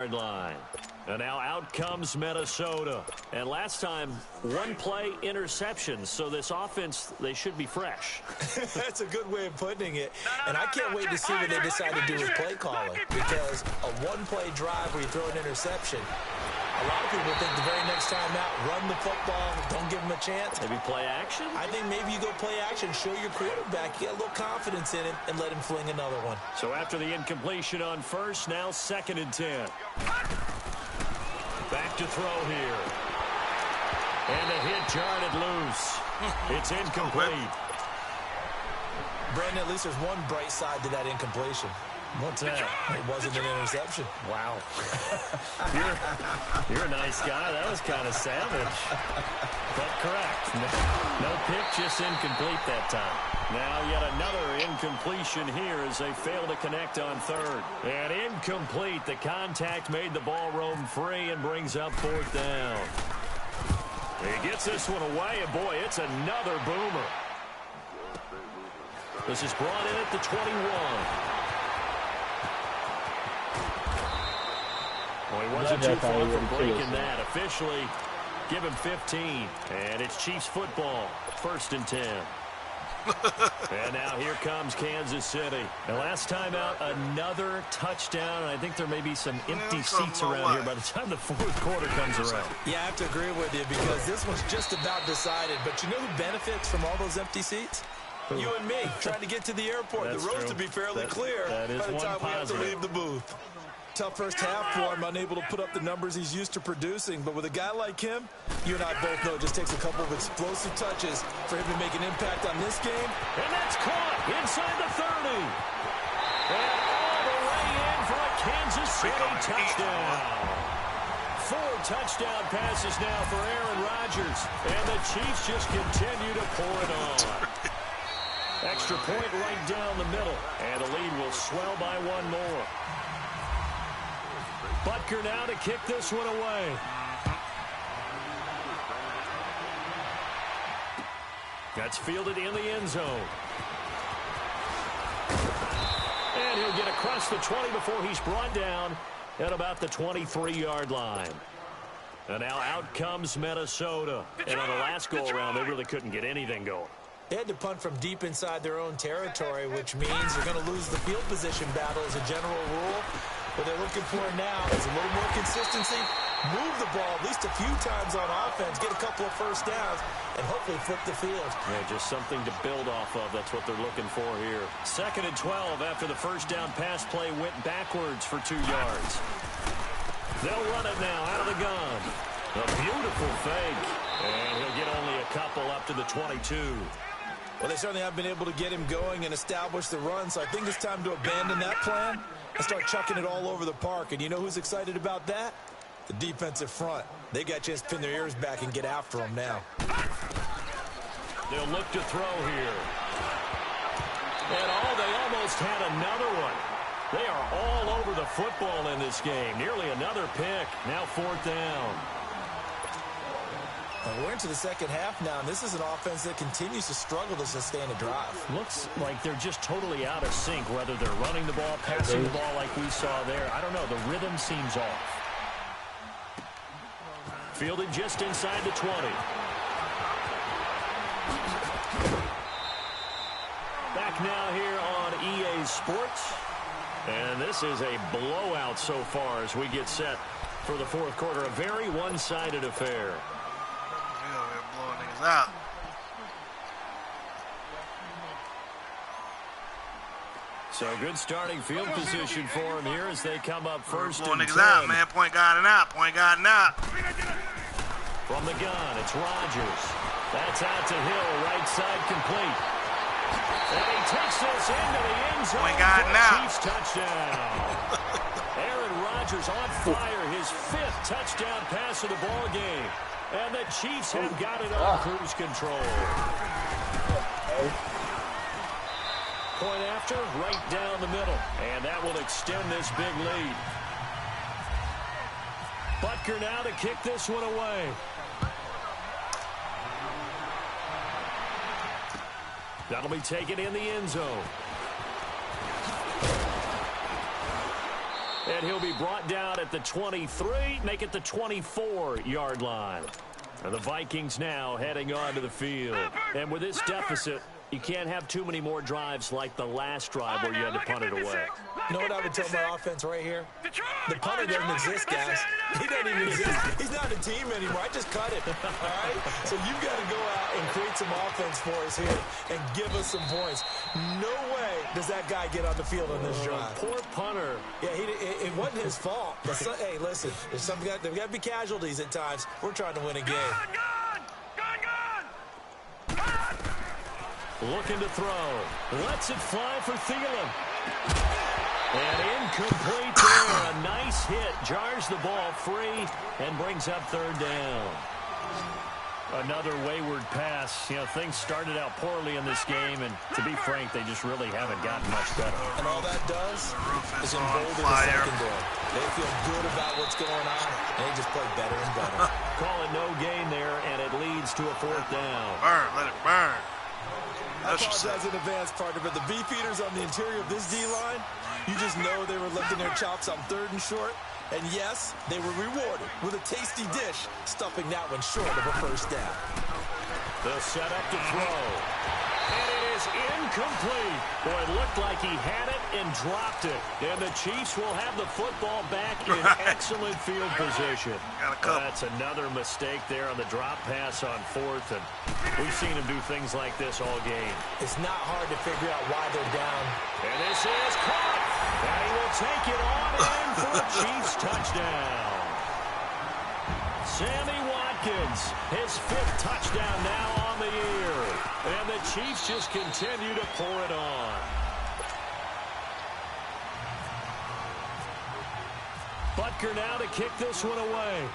line. And now out comes Minnesota. And last time, one play interception. So this offense, they should be fresh. That's a good way of putting it. And I can't wait to see what they decide to do with play calling. Because a one-play drive where you throw an interception, a lot of people think the very next time out, run the football, don't give them a chance. Maybe play action? I think maybe you go play action, show your quarterback, get a little confidence in it, and let him fling another one. So after the incompletion on first, now 2nd and 10. Back to throw here. And a hit jarred it loose. It's incomplete. Brandon, at least there's one bright side to that incompletion. What's that? It wasn't an interception. Wow. you're a nice guy. That was kind of savage. But correct. No pick, just incomplete that time. Now yet another incompletion here as they fail to connect on third. And incomplete. The contact made the ball roam free and brings up 4th down. He gets this one away, and boy, it's another boomer. This is brought in at the 21. Well, he wasn't too far from breaking that. Officially, give him 15. And it's Chiefs football, 1st and 10. And now here comes Kansas City. And last time out, another touchdown. And I think there may be some empty seats around here by the time the 4th quarter comes around. Yeah, I have to agree with you because this one's just about decided. But you know who benefits from all those empty seats? You and me, trying to get to the airport. The roads will be fairly clear by the time we have to leave the booth. Tough first half for him, unable to put up the numbers he's used to producing. But with a guy like him, you and I both know it just takes a couple of explosive touches for him to make an impact on this game. And that's caught inside the 30. And all the way in for a Kansas City touchdown. 4 touchdown passes now for Aaron Rodgers. And the Chiefs just continue to pour it on. Extra point right down the middle. And the lead will swell by 1 more. Butker now to kick this one away. That's fielded in the end zone. And he'll get across the 20 before he's brought down at about the 23-yard line. And now out comes Minnesota. And on the last go-around, they really couldn't get anything going. They had to punt from deep inside their own territory, which means they're going to lose the field position battle as a general rule. What they're looking for now is a little more consistency, move the ball at least a few times on offense, get a couple of first downs, and hopefully flip the field. Yeah, just something to build off of. That's what they're looking for here. 2nd and 12 after the first down pass play went backwards for 2 yards. They'll run it now out of the gun. A beautiful fake. And he'll get only a couple up to the 22. Well, they certainly have been able to get him going and establish the run, so I think it's time to abandon that plan and start chucking it all over the park. And you know who's excited about that? The defensive front. They got a chance to pin their ears back and get after him now. They'll look to throw here. And they almost had another one. They are all over the football in this game. Nearly another pick. Now 4th down. We're into the second half now, and this is an offense that continues to struggle to sustain a drive. Looks like they're just totally out of sync, whether they're running the ball, passing the ball like we saw there. I don't know. The rhythm seems off. Fielded just inside the 20. Back now here on EA Sports. And this is a blowout so far as we get set for the 4th quarter. A very one-sided affair. Out. So good starting field position for him here as they come up first and 10. Out, man. Point guard and out. Point guard and out. From the gun, it's Rodgers. That's out to Hill, right side complete. And he takes this into the end zone. Point guard and out. Chiefs touchdown. Aaron Rodgers on fire, his 5th touchdown pass of the ball game. And the Chiefs have got it on cruise control. Point after, right down the middle. And that will extend this big lead. Butker now to kick this one away. That'll be taken in the end zone. And he'll be brought down at the 23, make it the 24-yard line. And the Vikings now heading onto the field. And with this deficit, you can't have too many more drives like the last drive where you had to punt it away. You know what I would tell my offense right here? The punter doesn't exist, guys. He doesn't even exist. He's not a team anymore. I just cut it, all right? So you've got to go out and create some offense for us here and give us some points. No way does that guy get on the field on this drive. Poor punter. Yeah, it wasn't his fault. But hey, listen, there's got to be casualties at times. We're trying to win a game. Looking to throw. Lets it fly for Thielen. And incomplete there. A nice hit. Jars the ball free and brings up third down. Another wayward pass. You know, things started out poorly in this game, and to be frank, they just really haven't gotten much better. And all that does is embolden the secondary. They feel good about what's going on, and they just play better and better. Call it no gain there, and it leads to a fourth down. Burn, let it burn. I apologize in advance, partner, but the beefeaters on the interior of this D-line, you just know they were licking their chops on 3rd and short. And yes, they were rewarded with a tasty dish, stuffing that one short of a first down. They'll set up to throw. And it is incomplete. Boy, it looked like he had it and dropped it. And the Chiefs will have the football back in excellent field position. That's another mistake there on the drop pass on 4th. And we've seen him do things like this all game. It's not hard to figure out why they're down. And this is caught. And he will take it on in for a Chiefs touchdown. Sammy Watkins, his 5th touchdown now on the year. And the Chiefs just continue to pour it on. Butker now to kick this one away.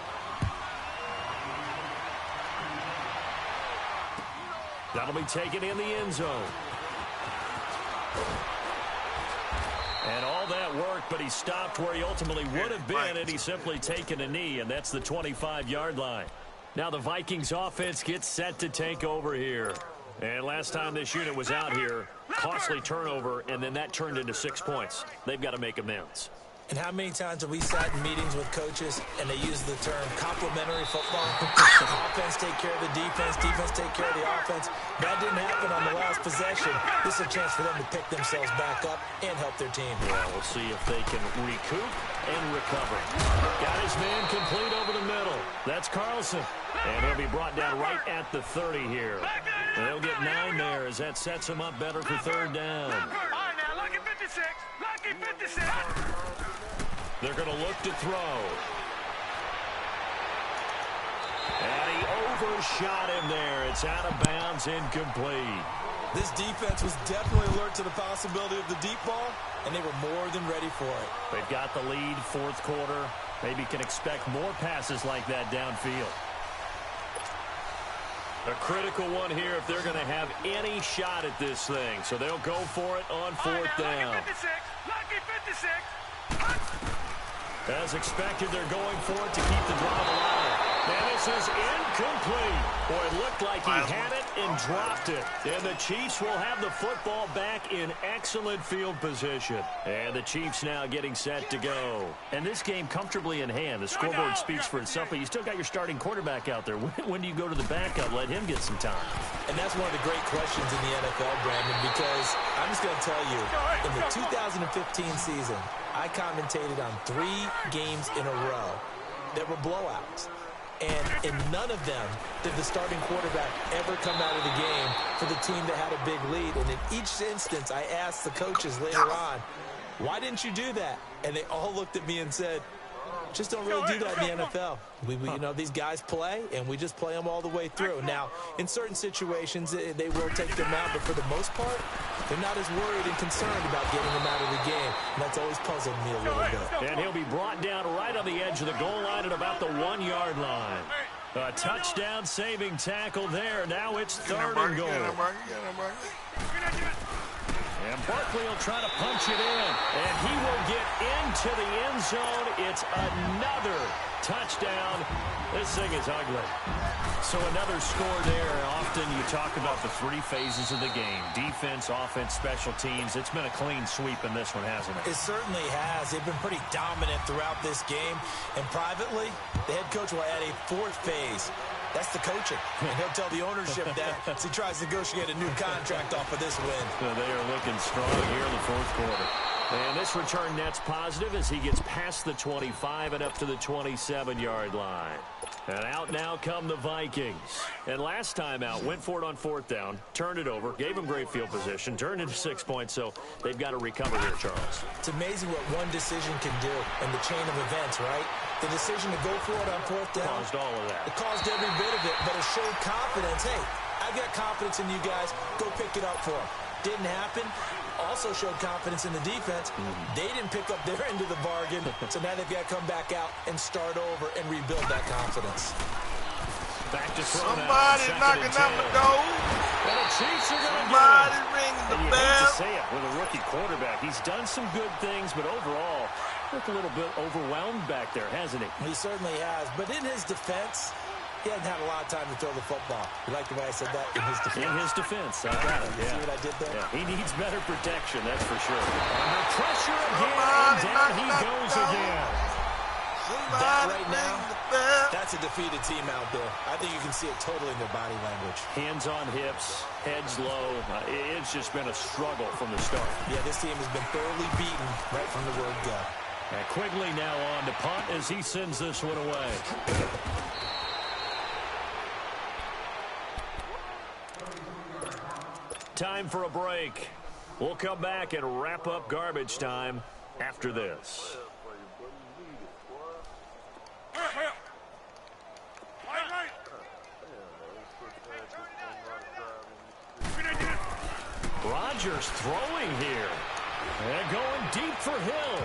That'll be taken in the end zone. And all that work, but he stopped where he ultimately would have been, and he's simply taken a knee, and that's the 25-yard line. Now the Vikings offense gets set to take over here. And last time this unit was out here, costly turnover, and then that turned into 6 points. They've got to make amends. And how many times have we sat in meetings with coaches and they use the term complementary football? Offense take care of the defense, defense take care of the offense. That didn't happen on the last possession. This is a chance for them to pick themselves back up and help their team. Well, we'll see if they can recoup and recover. Got his man complete over the middle. That's Carlson. And he'll be brought down right at the 30 here. And they'll get 9 there as that sets him up better for third down. All right, now, lucky 56. Lucky 56. They're going to look to throw. And he overshot him there. It's out of bounds, incomplete. This defense was definitely alert to the possibility of the deep ball, and they were more than ready for it. They've got the lead, 4th quarter. Maybe can expect more passes like that downfield. A critical one here if they're going to have any shot at this thing. So they'll go for it on 4th down. Lucky 56. As expected, they're going for it to keep the drive alive. And this is incomplete. Boy, it looked like he had it and dropped it. And the Chiefs will have the football back in excellent field position. And the Chiefs now getting set to go. And this game comfortably in hand. The scoreboard speaks for itself, but you still got your starting quarterback out there. When do you go to the backup? Let him get some time. And that's one of the great questions in the NFL, Brandon, because I'm just going to tell you, in the 2015 season, I commentated on 3 games in a row that were blowouts. And in none of them did the starting quarterback ever come out of the game for the team that had a big lead. And in each instance, I asked the coaches later on, why didn't you do that? And they all looked at me and said, just don't really do that in the NFL. You know, these guys play, and we just play them all the way through. Now, in certain situations, they will take them out, but for the most part, they're not as worried and concerned about getting them out of the game. And that's always puzzled me a little bit. And he'll be brought down right on the edge of the goal line at about the 1-yard line. A touchdown saving tackle there. Now it's 3rd and goal. And Barkley will try to punch it in. And he will get into the end zone. It's another touchdown. This thing is ugly. So another score there. Often you talk about the three phases of the game. Defense, offense, special teams. It's been a clean sweep in this one, hasn't it? It certainly has. They've been pretty dominant throughout this game. And privately, the head coach will add a fourth phase. That's the coaching. And he'll tell the ownership that as he tries to negotiate a new contract off of this win. So they are looking strong here in the fourth quarter. And this return net's positive as he gets past the 25 and up to the 27-yard line. And out now come the Vikings. And last time out, went for it on fourth down, turned it over, gave him great field position, turned into 6 points, so they've got to recover here, Charles. It's amazing what one decision can do in the chain of events, right? The decision to go for it on fourth down. Caused all of that. It caused every bit of it, but it showed confidence. Hey, I've got confidence in you guys. Go pick it up for them. Didn't happen. Also showed confidence in the defense. They didn't pick up their end of the bargain, so now they've got to come back out and start over and rebuild that confidence. Back to somebody knocking on the door. And the Chiefs are going to get Somebody it. ringing the and you bell. hate to say it with a rookie quarterback. He's done some good things, but overall, looked a little bit overwhelmed back there, hasn't he? He certainly has, but in his defense, he hasn't had a lot of time to throw the football. You like the way I said that? In his defense. In his defense. I got it, See what I did there? Yeah. He needs better protection, that's for sure. Under pressure again, and down he goes again. That right now, that's a defeated team out there. I think you can see it totally in their body language. Hands on hips, heads low. It's just been a struggle from the start. Yeah, this team has been thoroughly beaten right from the word go. And Quigley now on to punt as he sends this one away. Time for a break. We'll come back and wrap up garbage time after this. Rodgers throwing here. And going deep for Hill.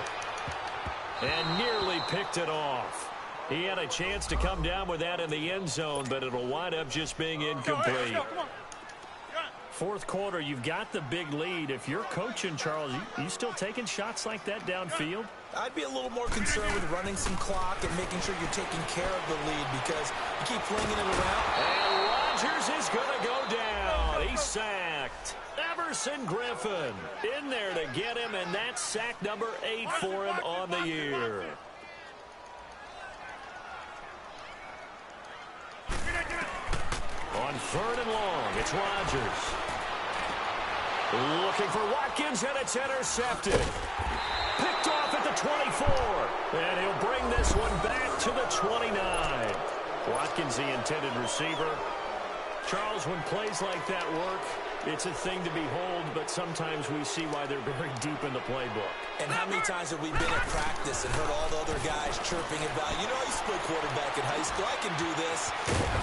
And nearly picked it off. He had a chance to come down with that in the end zone, but it'll wind up just being incomplete. Fourth quarter, you've got the big lead. If you're coaching, Charles, you still taking shots like that downfield? I'd be a little more concerned with running some clock and making sure you're taking care of the lead because you keep flinging it around. And Rodgers is going to go down. He's sacked. Everson Griffin in there to get him, and that's sack number 8 for him on the year. On third and long, it's Rodgers. Looking for Watkins, and it's intercepted. Picked off at the 24. And he'll bring this one back to the 29. Watkins, the intended receiver. Charles, when plays like that work, it's a thing to behold, but sometimes we see why they're very deep in the playbook. And how many times have we been at practice and heard all the other guys chirping about, you know, I used to play quarterback in high school, I can do this,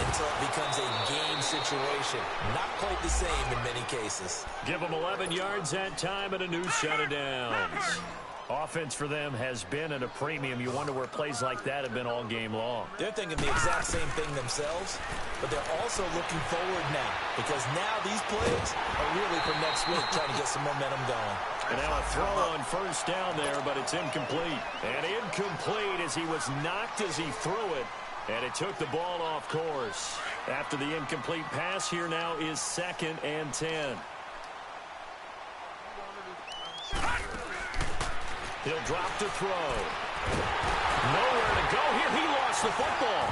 until it becomes a game situation. Not quite the same in many cases. Give them 11 yards that time and a new set of downs. Offense for them has been at a premium. You wonder where plays like that have been all game long. They're thinking the exact same thing themselves, but they're also looking forward now because now these plays are really for next week, trying to get some momentum going. And now a throw on first down there, but it's incomplete. And incomplete as he was knocked as he threw it, and it took the ball off course. After the incomplete pass, here now is 2nd and 10. He'll drop to throw. Nowhere to go here. He lost the football.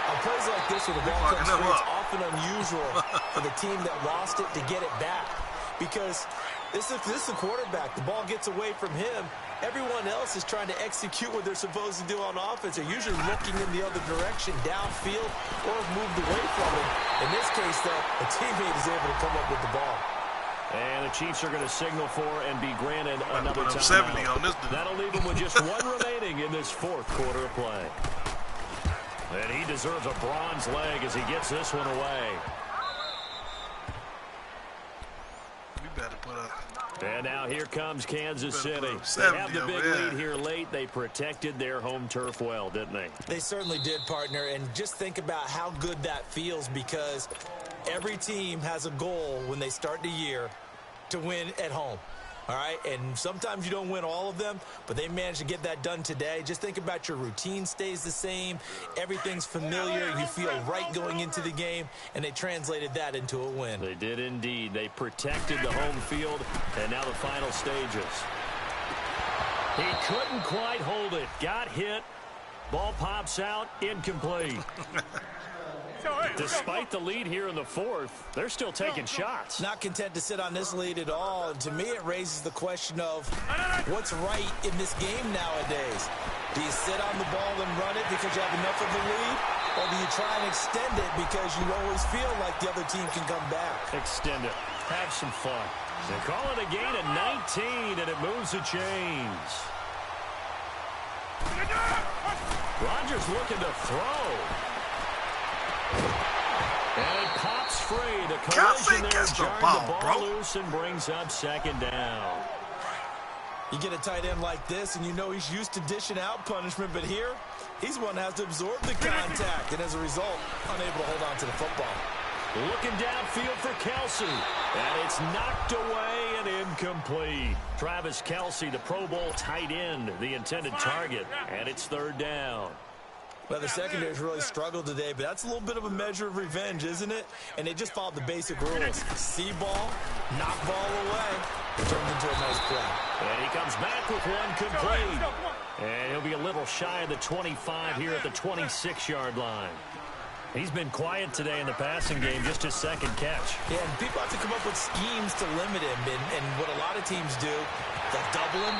On plays like this where the ball comes through, it's often unusual for the team that lost it to get it back. Because this is the quarterback. The ball gets away from him. Everyone else is trying to execute what they're supposed to do on offense. They're usually looking in the other direction, downfield, or moved away from him. In this case, though, a teammate is able to come up with the ball. And the Chiefs are going to signal for and be granted another timeout. 70 on this. That'll leave him with just one remaining in this fourth quarter of play. And he deserves a bronze leg as he gets this one away. You better put up. And now here comes Kansas City. They have the big lead here late. They protected their home turf well, didn't they? They certainly did, partner. And just think about how good that feels because every team has a goal when they start the year, to win at home. All right, and sometimes you don't win all of them, but they managed to get that done today. Just think about your routine stays the same. Everything's familiar. You feel right going into the game, and they translated that into a win. They did indeed. They protected the home field, and now the final stages. He couldn't quite hold it. Got hit. Ball pops out. Incomplete. Despite the lead here in the fourth, they're still taking shots. Not content to sit on this lead at all. And to me, it raises the question of what's right in this game nowadays. Do you sit on the ball and run it because you have enough of a lead? Or do you try and extend it because you always feel like the other team can come back? Extend it. Have some fun. They call it a gain of 19, and it moves the chains. Rodgers looking to throw. And it pops free. The collision there jarred the ball loose and brings up second down. You get a tight end like this, and you know he's used to dishing out punishment, but here, he's one that has to absorb the contact, and as a result, unable to hold on to the football. Looking downfield for Kelsey, and it's knocked away and incomplete. Travis Kelsey, the Pro Bowl tight end, the intended target, and it's third down. Well, the secondary's really struggled today, but that's a little bit of a measure of revenge, isn't it? And they just followed the basic rules. See ball, knock ball away. It turned into a nice play. And he comes back with one complete. And he'll be a little shy of the 25 here at the 26-yard line. He's been quiet today in the passing game, just his second catch. Yeah, and people have to come up with schemes to limit him. And what a lot of teams do, they'll double him,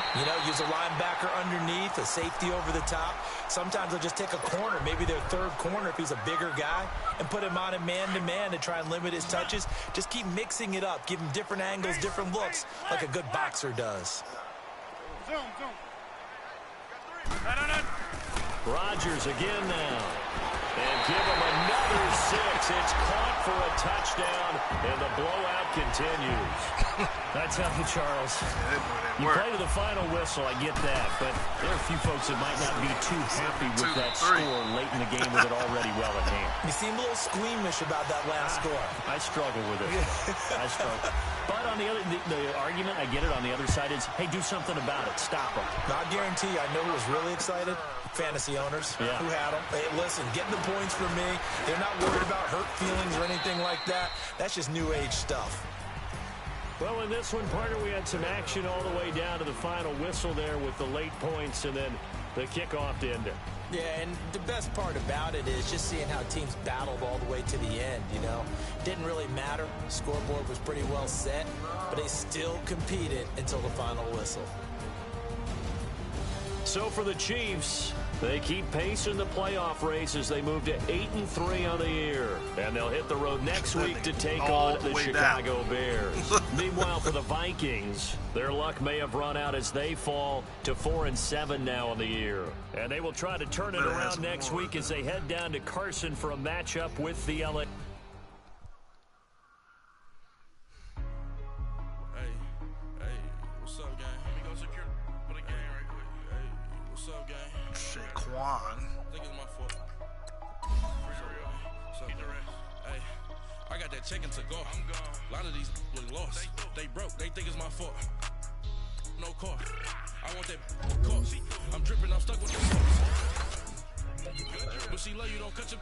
use a linebacker underneath, a safety over the top. Sometimes they'll just take a corner, maybe their third corner if he's a bigger guy, and put him on a man-to-man to try and limit his touches. Just keep mixing it up, give him different angles, different looks, like a good boxer does. Rodgers again now. And give him another 6. It's caught for a touchdown, and the blowout continues. I tell you, Charles, you play to the final whistle, I get that, but there are a few folks that might not be too happy with that score late in the game with it already well at hand. You seem a little squeamish about that last score. I struggle with it. I struggle. But on the other, the argument, I get it, on the other side is, hey, do something about it. Stop them. I guarantee you, I know who was really excited. Fantasy owners who had them. Hey, listen, getting the points for me. They're not worried about hurt feelings or anything like that. That's just new age stuff. Well, in this one, partner, we had some action all the way down to the final whistle there with the late points and then the kickoff to end it. Yeah, and the best part about it is just seeing how teams battled all the way to the end, Didn't really matter. The scoreboard was pretty well set, but they still competed until the final whistle. So for the Chiefs, they keep pace in the playoff race as they move to 8-3 on the year. And they'll hit the road next week to take on the Chicago Bears. Meanwhile, for the Vikings, their luck may have run out as they fall to 4-7 now on the year. And they will try to turn it around next week as they head down to Carson for a matchup with the LA. I got that checking to go. A lot of these look lost. They broke. They think it's my fault. No car. I want that car. I'm dripping. I'm stuck with the sauce. But she love you. Don't cut your.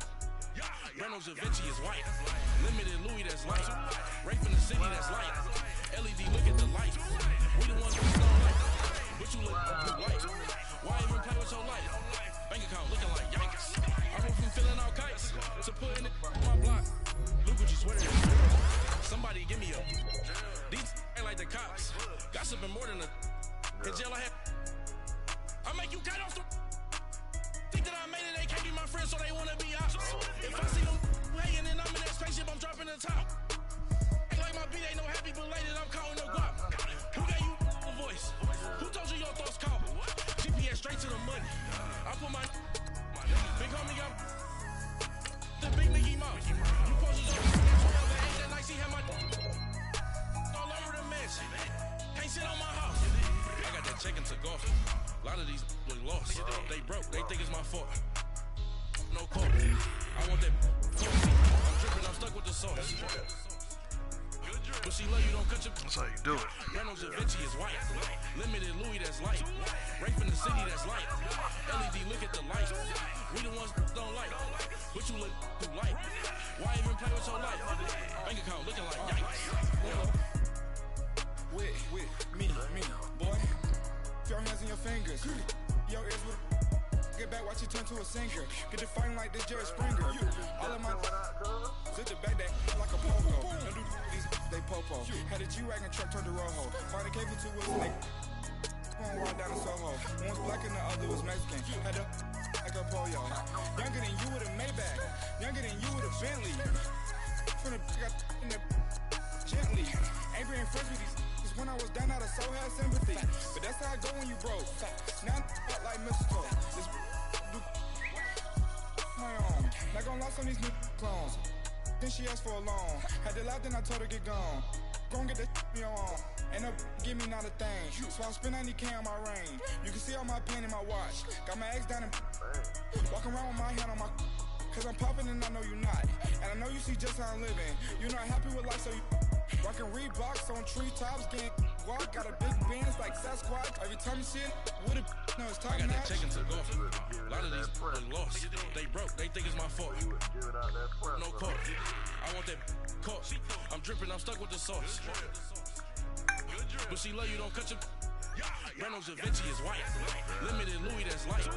Reynolds Da Vinci is white. Limited Louis that's light. Rape in the city that's light. LED look at the light. We the ones who don't like. But you look light. Why even play with your life? Bank account looking like yikes. I went from filling out kites to putting it on my block. Look what you sweating. Somebody give me a. These ain't like the cops. Gossiping more than a. In jail I had. I make you cut off the. Think that I made it, they can't be my friends, so they wanna be out. If I see them hanging and I'm in that spaceship, I'm dropping the top. Ain't like my beat ain't no happy, but later I'm calling no guap. Who gave you a voice? Who told you your thoughts count? GPS straight to the money. I put my big homie got the big Mickey Mouse. You posted up that night, she had my all over the mansion. Can't sit on my house. I got that check into golf. A lot of these look lost. They broke. They think it's my fault. No call. I want that. I'm dripping. I'm stuck with the sauce. But she love you, don't cut your. That's how you do it. Reynolds Da Vinci is white. Limited Louis, that's light. Right from the city, that's light. LED, look at the light. We the ones don't like. But you look too light. Why even play with your life? Bank account looking like yikes. With me, boy. Your hands and your fingers. Your ears with. Get back, watch you turn to a singer. Get to fighting like this Jerry Springer. All of my zip the back that like a pogo. Don't do these, they popo. Had a G-Wagon truck turned to Rojo. Find a cable to wheels and they on ride down to Soho. One was black and the other was Mexican. Had a like a polio. Younger than you with a Maybach. Younger than you with a Bentley. From the got in the gently. Ain't being friends with these. When I was down, I so had sympathy. But that's how I go when you broke. Now I'm like mistletoe. This my own. Not gonna lie on these new clones. Then she asked for a loan. Had to laugh, then I told her get gone. Gon' get that in your own. Ain't no give me not a thing. So I spend 90K on my ring. You can see all my pain in my watch. Got my ex down and walking around with my hand on my. Cause I'm popping and I know you not. And I know you see just how I'm living. You're not happy with life, so you rockin' Reeboks on treetops, getting guac. Got a big bands like Sasquatch. Every time you see it, with a no, it's top I got that notch. check into golf. A lot of these are lost. They broke, they think it's my fault. No call. I want that caught. I'm dripping, I'm stuck with the sauce. But she love you, don't cut your. Reynolds Da Vinci is white. Limited Louis, that's light.